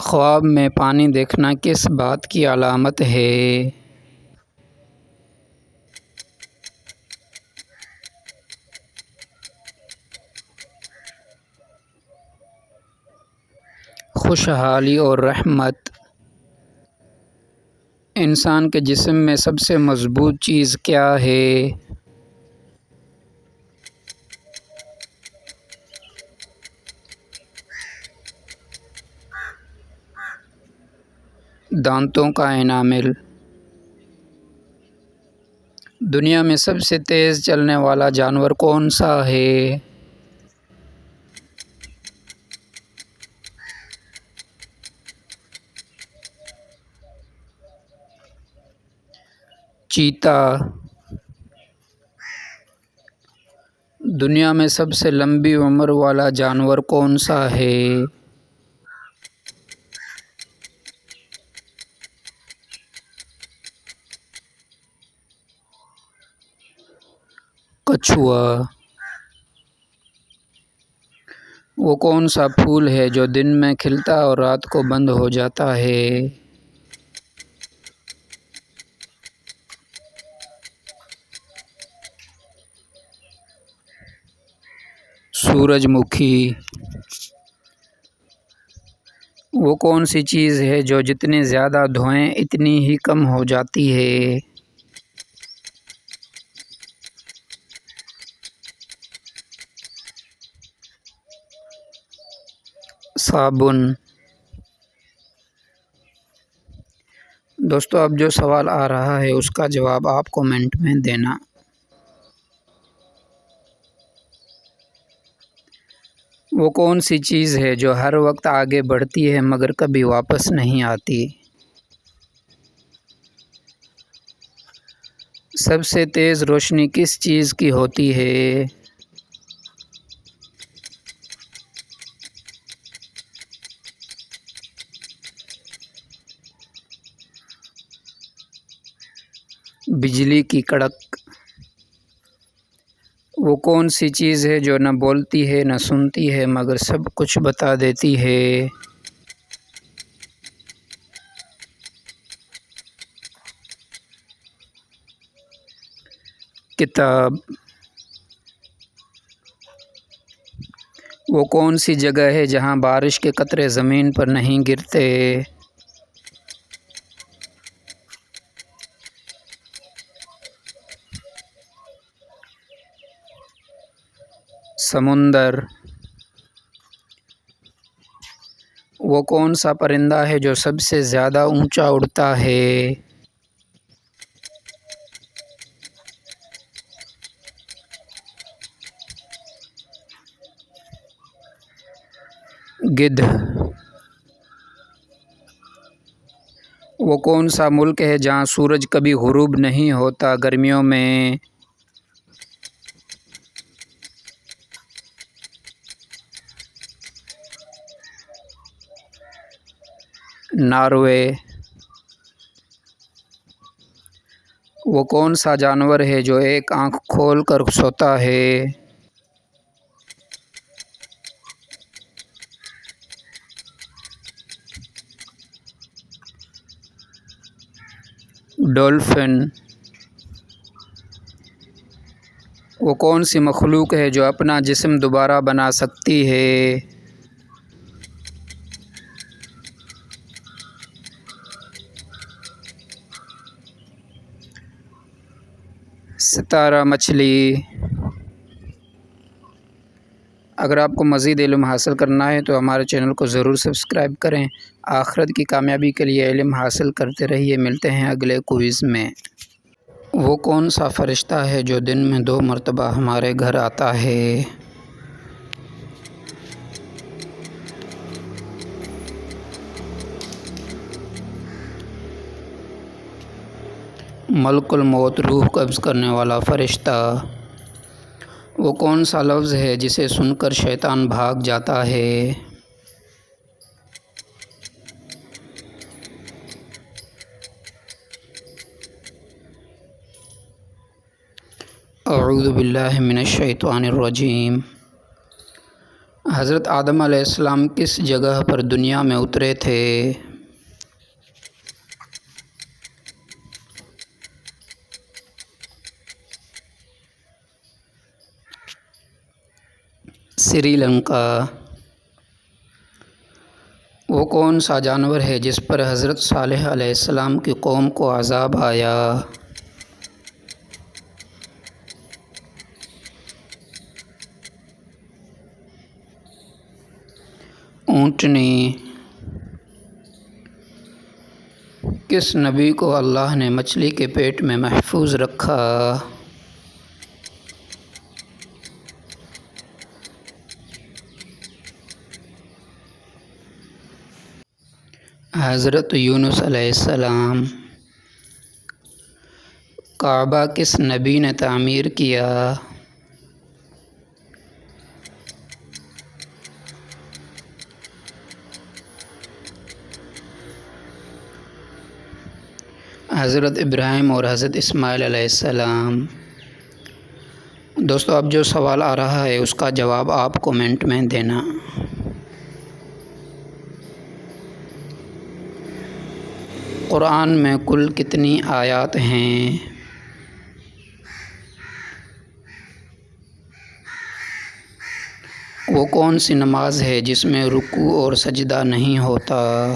خواب میں پانی دیکھنا کس بات کی علامت ہے؟ خوشحالی اور رحمت۔ انسان کے جسم میں سب سے مضبوط چیز کیا ہے؟ دانتوں کا انامیل۔ دنیا میں سب سے تیز چلنے والا جانور کون سا ہے؟ چیتا۔ دنیا میں سب سے لمبی عمر والا جانور کون سا ہے؟ کچھوا۔ وہ کون سا پھول ہے جو دن میں کھلتا اور رات کو بند ہو جاتا ہے؟ سورج مکھی۔ وہ کون سی چیز ہے جو جتنی زیادہ دھوئیں اتنی ہی کم ہو جاتی ہے؟ صابن۔ دوستو اب جو سوال آ رہا ہے اس کا جواب آپ کومنٹ میں دینا۔ وہ کون سی چیز ہے جو ہر وقت آگے بڑھتی ہے مگر کبھی واپس نہیں آتی؟ سب سے تیز روشنی کس چیز کی ہوتی ہے؟ بجلی کی کڑک۔ وہ کون سی چیز ہے جو نہ بولتی ہے نہ سنتی ہے مگر سب کچھ بتا دیتی ہے؟ کتاب۔ وہ کون سی جگہ ہے جہاں بارش کے قطرے زمین پر نہیں گرتے؟ سمندر۔ وہ کون سا پرندہ ہے جو سب سے زیادہ اونچا اڑتا ہے؟ گدھ۔ وہ کون سا ملک ہے جہاں سورج کبھی غروب نہیں ہوتا گرمیوں میں؟ ناروے۔ وہ کون سا جانور ہے جو ایک آنکھ کھول کر سوتا ہے؟ ڈولفن۔ وہ کون سی مخلوق ہے جو اپنا جسم دوبارہ بنا سکتی ہے؟ ستارہ مچھلی۔ اگر آپ کو مزید علم حاصل کرنا ہے تو ہمارے چینل کو ضرور سبسکرائب کریں۔ آخرت کی کامیابی کے لیے علم حاصل کرتے رہیے۔ ملتے ہیں اگلے کوئز میں۔ وہ کون سا فرشتہ ہے جو دن میں 2 مرتبہ ہمارے گھر آتا ہے؟ ملک الموت، روح قبض کرنے والا فرشتہ۔ وہ کون سا لفظ ہے جسے سن کر شیطان بھاگ جاتا ہے؟ اعوذ باللہ من الشیطان الرجیم۔ حضرت آدم علیہ السلام کس جگہ پر دنیا میں اترے تھے؟ سری لنکا۔ وہ کون سا جانور ہے جس پر حضرت صالح علیہ السلام کی قوم کو عذاب آیا؟ اونٹنی۔ کس نبی کو اللہ نے مچھلی کے پیٹ میں محفوظ رکھا؟ حضرت یونس علیہ السلام۔ کعبہ کس نبی نے تعمیر کیا؟ حضرت ابراہیم اور حضرت اسماعیل علیہ السلام۔ دوستو اب جو سوال آ رہا ہے اس کا جواب آپ کومنٹ میں دینا۔ قرآن میں کل کتنی آیات ہیں؟ وہ کون سی نماز ہے جس میں رکوع اور سجدہ نہیں ہوتا؟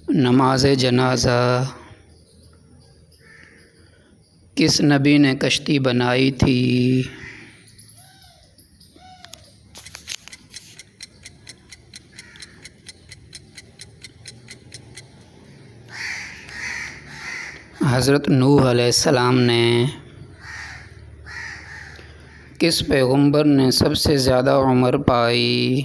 نماز جنازہ۔ کس نبی نے کشتی بنائی تھی؟ حضرت نوح علیہ السلام نے۔ کس پیغمبر نے سب سے زیادہ عمر پائی؟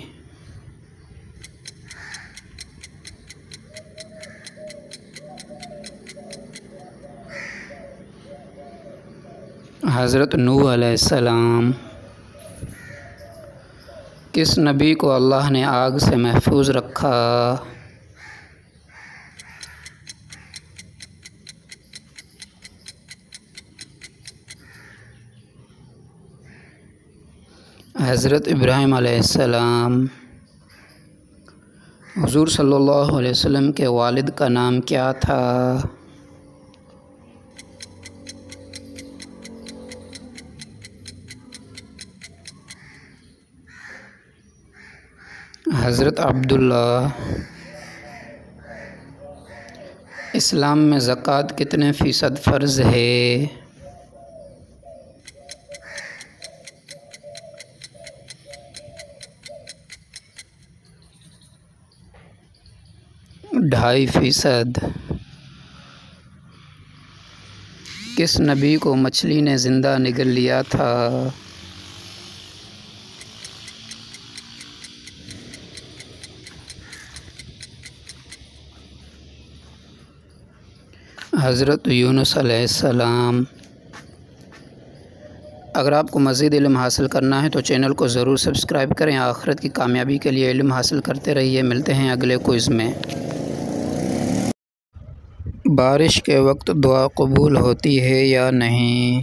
حضرت نوح علیہ السلام۔ کس نبی کو اللہ نے آگ سے محفوظ رکھا؟ حضرت ابراہیم علیہ السلام۔ حضور صلی اللہ علیہ وسلم کے والد کا نام کیا تھا؟ حضرت عبداللہ۔ اسلام میں زکوٰۃ کتنے فیصد فرض ہے؟ 2.5%۔ کس نبی کو مچھلی نے زندہ نگل لیا تھا؟ حضرت یونس علیہ السلام۔ اگر آپ کو مزید علم حاصل کرنا ہے تو چینل کو ضرور سبسکرائب کریں۔ آخرت کی کامیابی کے لیے علم حاصل کرتے رہیے۔ ملتے ہیں اگلے کوئز میں۔ بارش کے وقت دعا قبول ہوتی ہے یا نہیں؟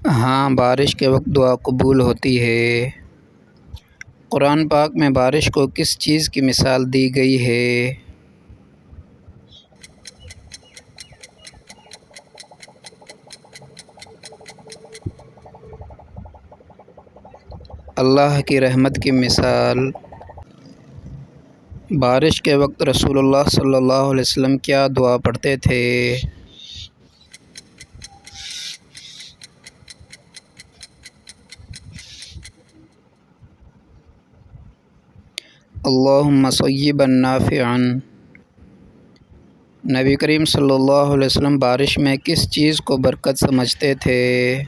ہاں، بارش کے وقت دعا قبول ہوتی ہے۔ قرآن پاک میں بارش کو کس چیز کی مثال دی گئی ہے؟ اللہ کی رحمت کی مثال۔ بارش کے وقت رسول اللہ صلی اللہ علیہ وسلم کیا دعا پڑھتے تھے؟ اللہم صیبا نافعا۔ نبی کریم صلی اللہ علیہ وسلم بارش میں کس چیز کو برکت سمجھتے تھے؟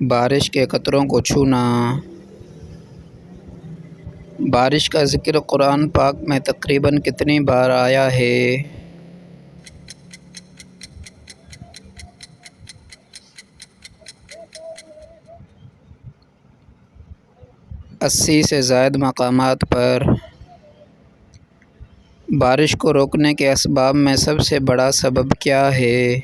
بارش کے قطروں کو چھونا۔ بارش کا ذکر قرآن پاک میں تقریباً کتنی بار آیا ہے؟ 80 سے زائد مقامات پر بارش کو روکنے کے اسباب میں سب سے بڑا سبب کیا ہے؟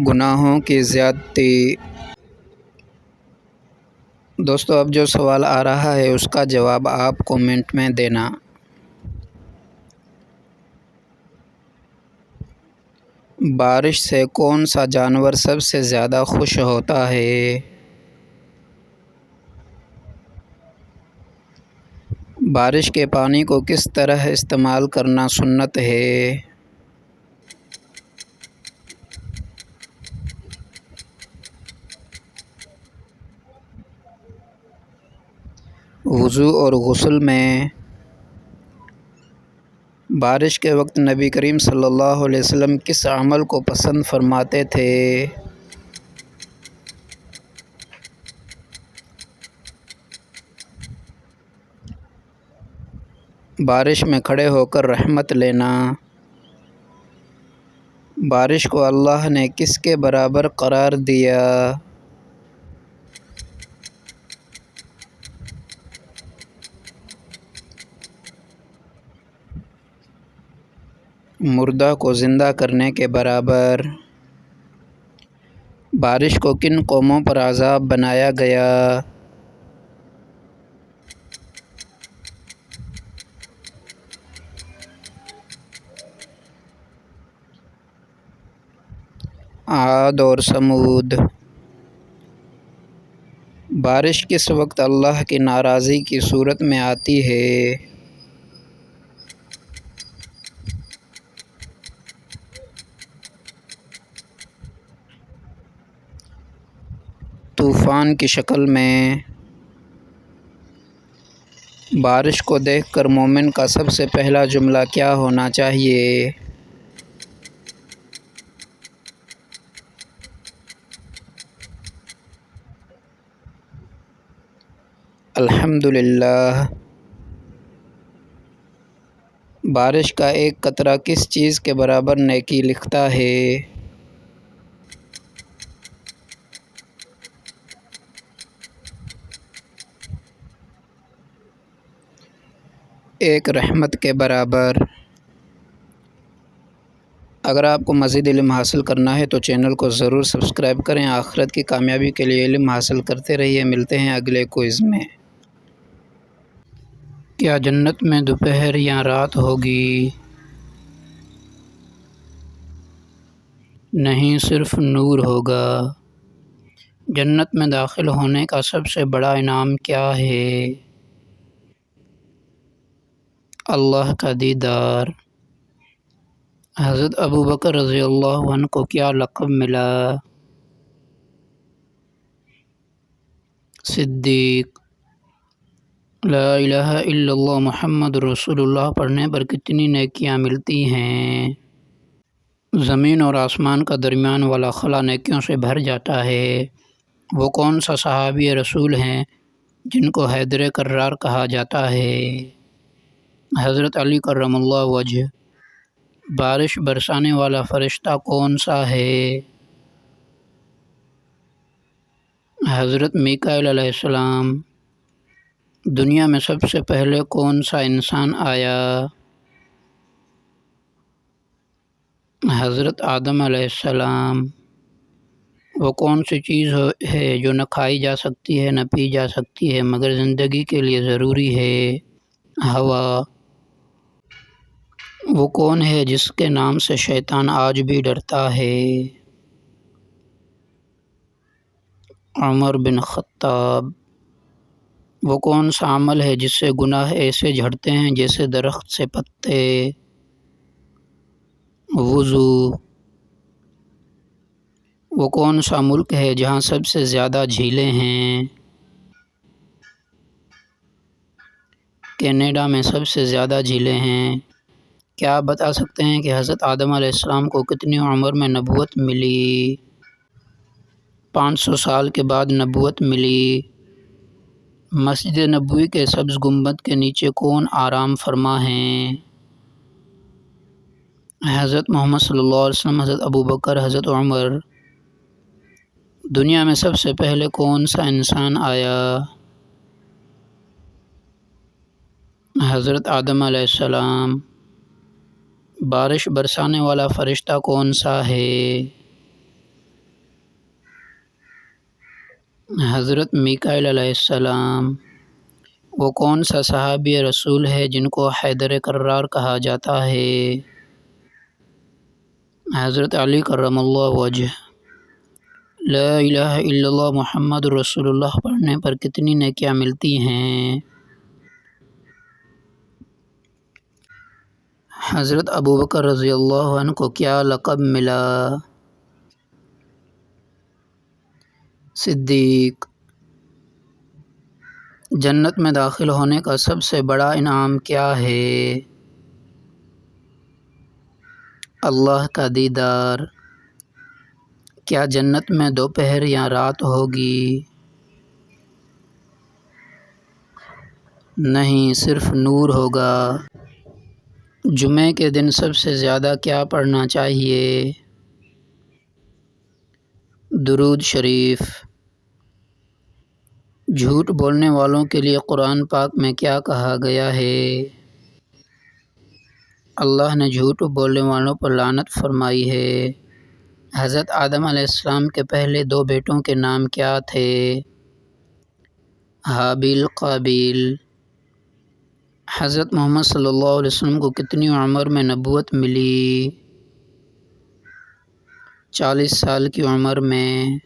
گناہوں کی زیادتی۔ دوستو اب جو سوال آ رہا ہے اس کا جواب آپ کومنٹ میں دینا۔ بارش سے کون سا جانور سب سے زیادہ خوش ہوتا ہے؟ بارش کے پانی کو کس طرح استعمال کرنا سنت ہے؟ وضو اور غسل میں بارش کے وقت نبی کریم صلی اللہ علیہ وسلم کس عمل کو پسند فرماتے تھے؟ بارش میں کھڑے ہو کر رحمت لینا۔ بارش کو اللہ نے کس کے برابر قرار دیا؟ مردہ کو زندہ کرنے کے برابر۔ بارش کو کن قوموں پر عذاب بنایا گیا؟ عاد اور ثمود۔ بارش کس وقت اللہ کی ناراضی کی صورت میں آتی ہے؟ طوفان کی شکل میں۔ بارش کو دیکھ کر مومن کا سب سے پہلا جملہ کیا ہونا چاہیے؟ الحمدللہ۔ بارش کا ایک قطرہ کس چیز کے برابر نیکی لکھتا ہے؟ ایک رحمت کے برابر۔ اگر آپ کو مزید علم حاصل کرنا ہے تو چینل کو ضرور سبسکرائب کریں۔ آخرت کی کامیابی کے لیے علم حاصل کرتے رہیے۔ ملتے ہیں اگلے کوئز میں۔ کیا جنت میں دوپہر یا رات ہوگی؟ نہیں، صرف نور ہوگا۔ جنت میں داخل ہونے کا سب سے بڑا انعام کیا ہے؟ اللہ کا دیدار۔ حضرت ابوبکر رضی اللہ عنہ کو کیا لقب ملا؟ صدیق۔ لا الہ الا اللہ محمد رسول اللہ پڑھنے پر کتنی نیکیاں ملتی ہیں؟ زمین اور آسمان کا درمیان والا خلا نیکیوں سے بھر جاتا ہے۔ وہ کون سا صحابی رسول ہیں جن کو حیدر کرار کہا جاتا ہے؟ حضرت علی کرم اللہ وجہ۔ بارش برسانے والا فرشتہ کون سا ہے؟ حضرت میکائیل علیہ السلام۔ دنیا میں سب سے پہلے کون سا انسان آیا؟ حضرت آدم علیہ السلام۔ وہ کون سی چیز ہے جو نہ کھائی جا سکتی ہے نہ پی جا سکتی ہے مگر زندگی کے لیے ضروری ہے؟ ہوا۔ وہ کون ہے جس کے نام سے شیطان آج بھی ڈرتا ہے؟ عمر بن خطاب۔ وہ کون سا عمل ہے جس سے گناہ ایسے جھڑتے ہیں جیسے درخت سے پتے؟ وضو۔ وہ کون سا ملک ہے جہاں سب سے زیادہ جھیلیں ہیں؟ کینیڈا میں سب سے زیادہ جھیلیں ہیں۔ کیا آپ بتا سکتے ہیں کہ حضرت آدم علیہ السلام کو کتنی عمر میں نبوت ملی؟ 500 سال کے بعد نبوت ملی۔ مسجد نبوی کے سبز گنبد کے نیچے کون آرام فرما ہیں؟ حضرت محمد صلی اللہ علیہ وسلم، حضرت ابو بکر، حضرت عمر۔ دنیا میں سب سے پہلے کون سا انسان آیا؟ حضرت آدم علیہ السلام۔ بارش برسانے والا فرشتہ کون سا ہے؟ حضرت میکائیل علیہ السلام۔ وہ کون سا صحابی رسول ہے جن کو حیدر کرار کہا جاتا ہے؟ حضرت علی کرم اللہ وجہ۔ لا الہ الا اللہ محمد رسول اللہ پڑھنے پر کتنی نیکیاں ملتی ہیں؟ حضرت ابو بکر رضی اللہ عنہ کو کیا لقب ملا؟ صدیق۔ جنت میں داخل ہونے کا سب سے بڑا انعام کیا ہے؟ اللہ کا دیدار۔ کیا جنت میں دوپہر یا رات ہوگی؟ نہیں، صرف نور ہوگا۔ جمعے کے دن سب سے زیادہ کیا پڑھنا چاہیے؟ درود شریف۔ جھوٹ بولنے والوں کے لیے قرآن پاک میں کیا کہا گیا ہے؟ اللہ نے جھوٹ بولنے والوں پر لعنت فرمائی ہے۔ حضرت آدم علیہ السلام کے پہلے 2 بیٹوں کے نام کیا تھے؟ حابیل، قابیل۔ حضرت محمد صلی اللہ علیہ وسلم کو کتنی عمر میں نبوت ملی؟ 40 سال کی عمر میں۔